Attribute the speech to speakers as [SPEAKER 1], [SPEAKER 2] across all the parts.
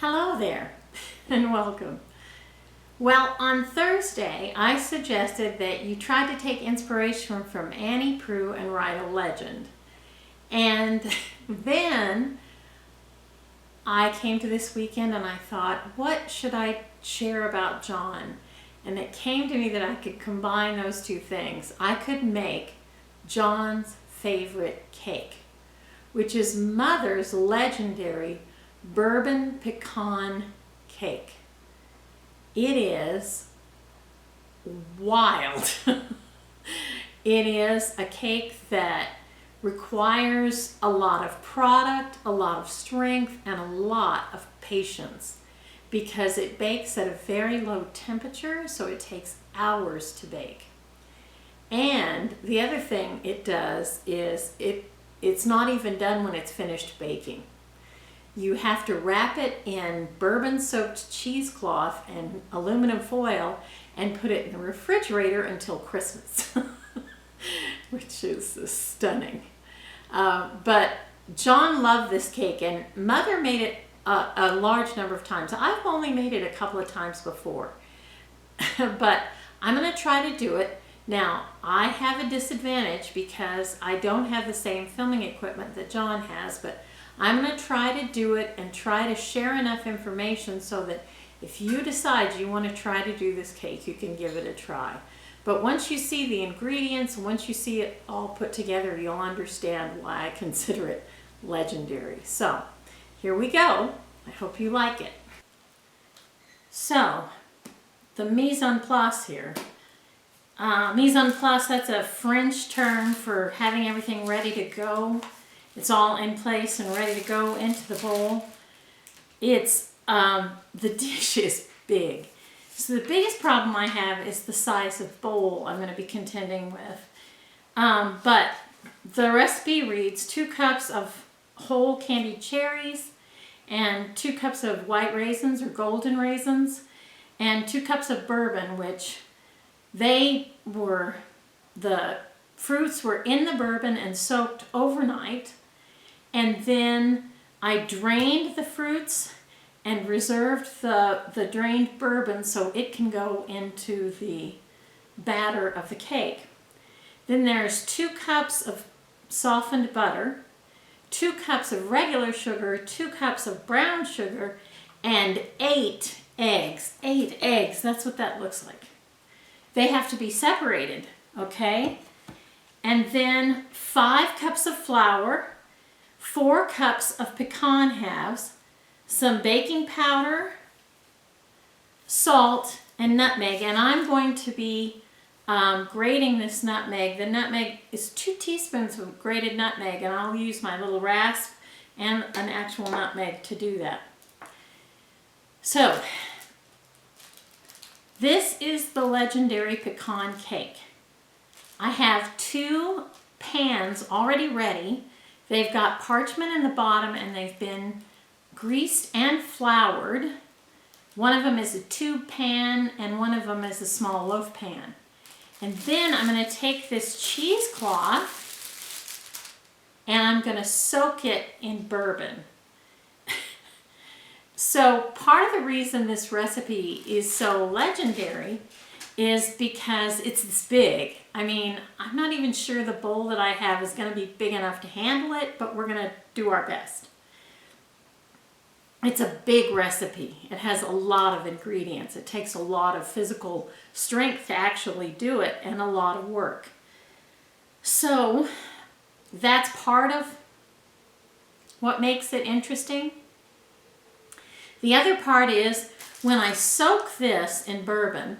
[SPEAKER 1] Hello there and welcome. Well, on Thursday, I suggested that you try to take inspiration from Annie Proulx and write a legend. And then I came to this weekend and I thought, what should I share about John? And it came to me that I could combine those two things. I could make John's favorite cake, which is Mother's legendary Bourbon Pecan cake. It is wild. It is a cake that requires a lot of product, a lot of strength, and a lot of patience because it bakes at a very low temperature, so it takes hours to bake. And the other thing it does is it's not even done when it's finished baking. You have to wrap it in bourbon-soaked cheesecloth and aluminum foil and put it in the refrigerator until Christmas, which is stunning. But John loved this cake, and Mother made it a large number of times. I've only made it a couple of times before, but I'm going to try to do it. Now, I have a disadvantage because I don't have the same filming equipment that John has, but I'm going to try to do it and try to share enough information so that if you decide you want to try to do this cake, you can give it a try. But once you see the ingredients, once you see it all put together, you'll understand why I consider it legendary. So, here we go. I hope you like it. So, the mise en place here. Mise en place, that's a French term for having everything ready to go. It's all in place and ready to go into the bowl. It's, the dish is big. So the biggest problem I have is the size of bowl I'm going to be contending with. But the recipe reads 2 cups of whole candied cherries and 2 cups of white raisins or golden raisins and 2 cups of bourbon, which the fruits were in the bourbon and soaked overnight. And then I drained the fruits and reserved the drained bourbon so it can go into the batter of the cake. Then there's 2 cups of softened butter, 2 cups of regular sugar, 2 cups of brown sugar, and 8 eggs. 8 eggs, that's what that looks like. They have to be separated, okay? And then 5 cups of flour, 4 cups of pecan halves, some baking powder, salt, and nutmeg. And I'm going to be grating this nutmeg. The nutmeg is 2 teaspoons of grated nutmeg, and I'll use my little rasp and an actual nutmeg to do that. So, this is the legendary pecan cake. I have 2 pans already ready. They've got parchment in the bottom and they've been greased and floured. One of them is a tube pan and one of them is a small loaf pan. And then I'm going to take this cheesecloth and I'm going to soak it in bourbon. So part of the reason this recipe is so legendary is because it's this big. I mean, I'm not even sure the bowl that I have is going to be big enough to handle it, but we're going to do our best. It's a big recipe. It has a lot of ingredients. It takes a lot of physical strength to actually do it and a lot of work. So that's part of what makes it interesting. The other part is when I soak this in bourbon,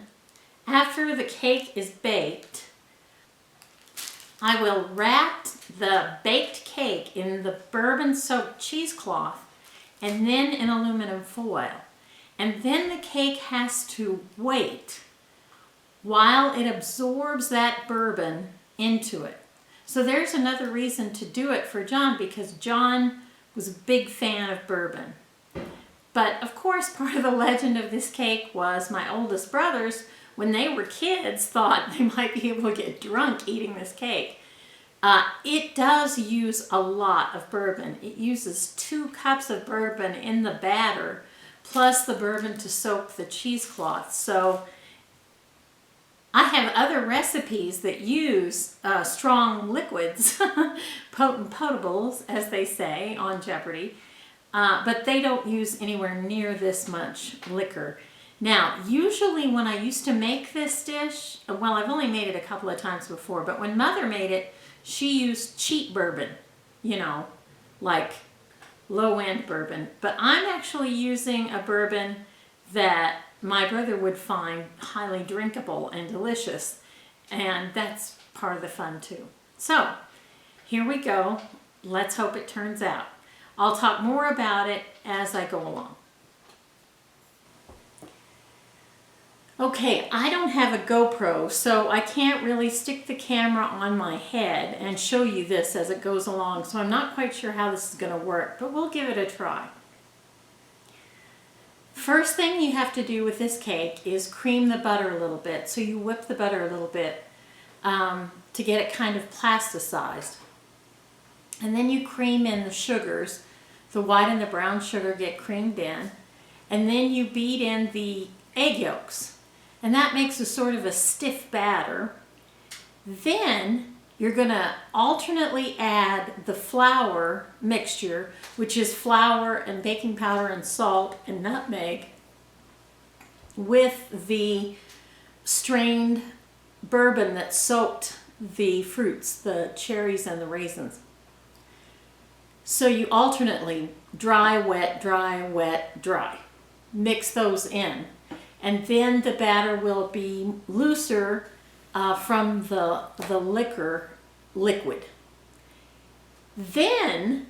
[SPEAKER 1] after the cake is baked, I will wrap the baked cake in the bourbon-soaked cheesecloth and then in aluminum foil. And then the cake has to wait while it absorbs that bourbon into it. So there's another reason to do it for John, because John was a big fan of bourbon. But of course, part of the legend of this cake was my oldest brothers, when they were kids, thought they might be able to get drunk eating this cake. It does use a lot of bourbon. It uses 2 cups of bourbon in the batter, plus the bourbon to soak the cheesecloth. So I have other recipes that use strong liquids, potent potables, as they say on Jeopardy, but they don't use anywhere near this much liquor. Now, usually when I used to make this dish, well, I've only made it a couple of times before, but when Mother made it, she used cheap bourbon, you know, like low-end bourbon. But I'm actually using a bourbon that my brother would find highly drinkable and delicious, and that's part of the fun too. So, here we go. Let's hope it turns out. I'll talk more about it as I go along. Okay, I don't have a GoPro, so I can't really stick the camera on my head and show you this as it goes along, so I'm not quite sure how this is going to work, but we'll give it a try. First thing you have to do with this cake is cream the butter a little bit. So you whip the butter a little bit to get it kind of plasticized. And then you cream in the sugars. The white and the brown sugar get creamed in. And then you beat in the egg yolks. And that makes a sort of a stiff batter. Then you're going to alternately add the flour mixture, which is flour and baking powder and salt and nutmeg, with the strained bourbon that soaked the fruits, the cherries and the raisins. So you alternately dry, wet, dry, wet, dry. Mix those in. And then the batter will be looser from the liquid. Then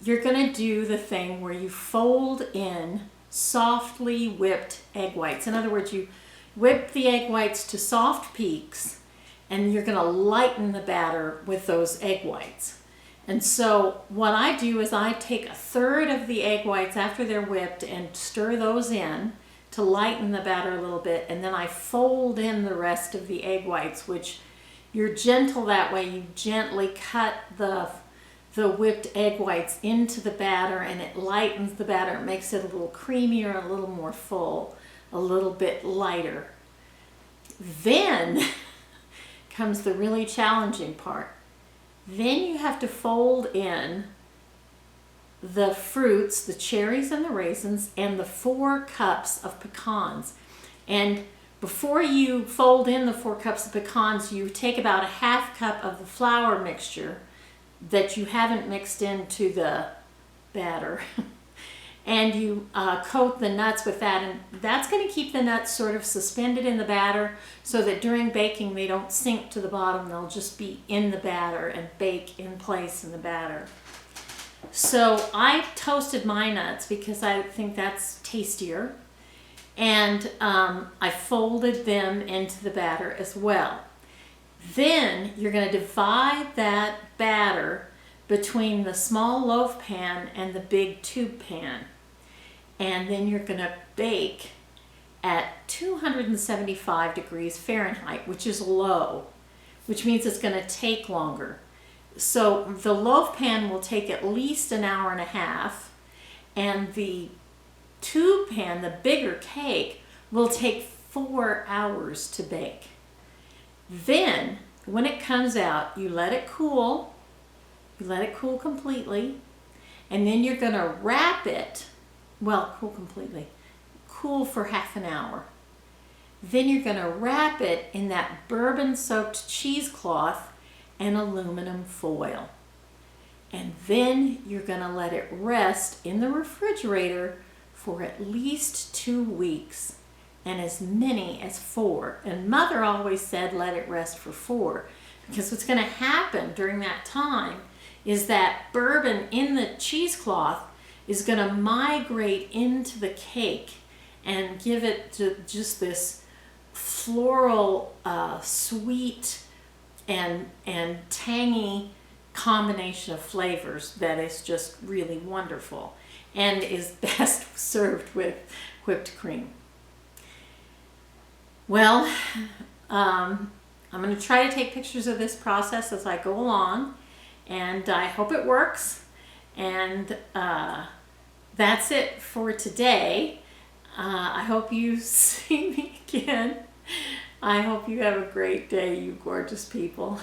[SPEAKER 1] you're going to do the thing where you fold in softly whipped egg whites. In other words, you whip the egg whites to soft peaks, and you're going to lighten the batter with those egg whites. And so what I do is I take a third of the egg whites after they're whipped and stir those in to lighten the batter a little bit, and then I fold in the rest of the egg whites, which you're gentle that way. You gently cut the whipped egg whites into the batter, and it lightens the batter. It makes it a little creamier, a little more full, a little bit lighter. Then comes the really challenging part. Then you have to fold in the fruits, the cherries and the raisins, and the 4 cups of pecans. And before you fold in the 4 cups of pecans, you take about a half cup of the flour mixture that you haven't mixed into the batter. And you coat the nuts with that, and that's going to keep the nuts sort of suspended in the batter so that during baking they don't sink to the bottom. They'll just be in the batter and bake in place in the batter. So I toasted my nuts because I think that's tastier, and I folded them into the batter as well. Then you're going to divide that batter between the small loaf pan and the big tube pan, and then you're going to bake at 275 degrees Fahrenheit, which is low, which means it's going to take longer. So the loaf pan will take at least an hour and a half, and the tube pan, the bigger cake, will take 4 hours to bake. Then, when it comes out, you let it cool. You let it cool completely, and then you're going to wrap it, well, cool completely, cool for half an hour. Then you're going to wrap it in that bourbon-soaked cheesecloth and aluminum foil. And then you're going to let it rest in the refrigerator for at least 2 weeks, and as many as 4. And Mother always said let it rest for 4, because what's going to happen during that time is that bourbon in the cheesecloth is going to migrate into the cake and give it just this floral, sweet, and tangy combination of flavors that is just really wonderful and is best served with whipped cream. Well, I'm going to try to take pictures of this process as I go along, and I hope it works. And that's it for today. I hope you see me again. I hope you have a great day, you gorgeous people.